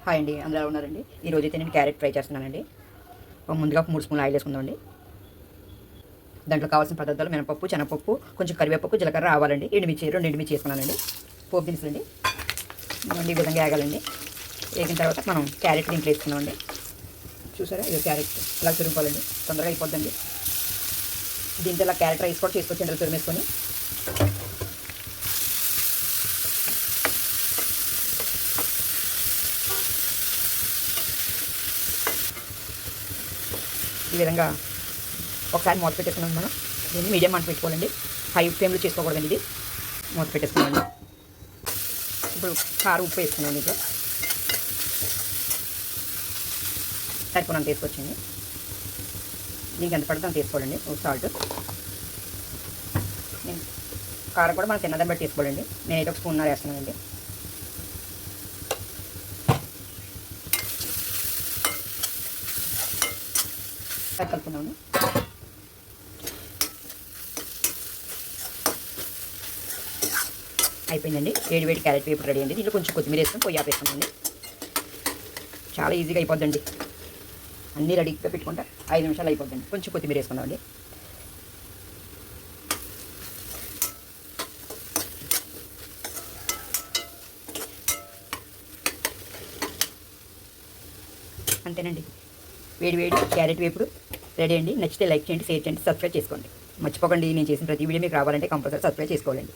Hi అండి, అందరూ ఎలా ఉన్నారండి? ఈరోజు అయితే నేను క్యారెట్ ఫ్రై చేస్తున్నానండి. ముందుగా 3 స్పూన్లు ఆయిల్ వేసుకుందామండి. దాంట్లో కావాల్సిన పదార్థాలు మినపప్పు, శనగపప్పు, కొంచెం కరివేపప్పు, జీలకర్ర, ఆవాలండి, ఎండుమిర్చి 2 ఎండుమిర్చి వేసుకున్నానండి. పోపు దినుసులండి. ఈ విధంగా వేగాలండి. వేగిన తర్వాత మనం క్యారెట్ దీంట్లో వేసుకున్నామండి. చూసారా, ఇది క్యారెట్ ఇలా తురుముకోవాలండి, తొందరగా అయిపోద్దండి. దీంట్లో ఇలా క్యారెట్ రైస్ కూడా చేసుకొచ్చి తురిమేసుకొని ఈ విధంగా ఒకసారి మూత పెట్టేసుకున్నాం. మనం దీన్ని మీడియం మంట పెట్టుకోవాలండి, హై ఫ్లేమ్లో చేసుకోకూడదండి. ఇది మూత పెట్టేసుకున్నామండి. ఇప్పుడు కారం ఉప్పు వేసుకున్నాం. దీంట్లో సరిపోనంత తీసుకొచ్చింది. దీనికి ఎంత పడితే అంత తీసుకోవాలండి. సాల్ట్, కారం కూడా మనం తిన్నదాన్ని బట్టి తీసుకోవాలండి. నేనైతే 1 స్పూన్ వేస్తున్నానండి. కలుపుకున్నాను. అయిపోయిందండి. వేడి క్యారెట్ వేపుడు రెడీ అండి. దీంట్లో కొంచెం కొత్తిమీర వేసుకొని పొయ్యి ఆపేసుకున్నాండి. చాలా ఈజీగా అయిపోద్దండి. అన్నీ రెడీగా పెట్టుకుంటే 5 నిమిషాలు అయిపోద్దండి. కొంచెం కొత్తిమీర వేసుకుందామండి. అంతేనండి, వేడి క్యారెట్ వేపుడు రెడీ అండి. నచ్చితే లైక్ చేయండి, షేర్ చేయండి, సబ్స్క్రైబ్ చేసుకోండి. మర్చిపోకండి, నేను చేసిన ప్రతి వీడియో మీకు రావాలంటే కంపల్సరీ సబ్స్క్రైబ్ చేసుకోవాలండి.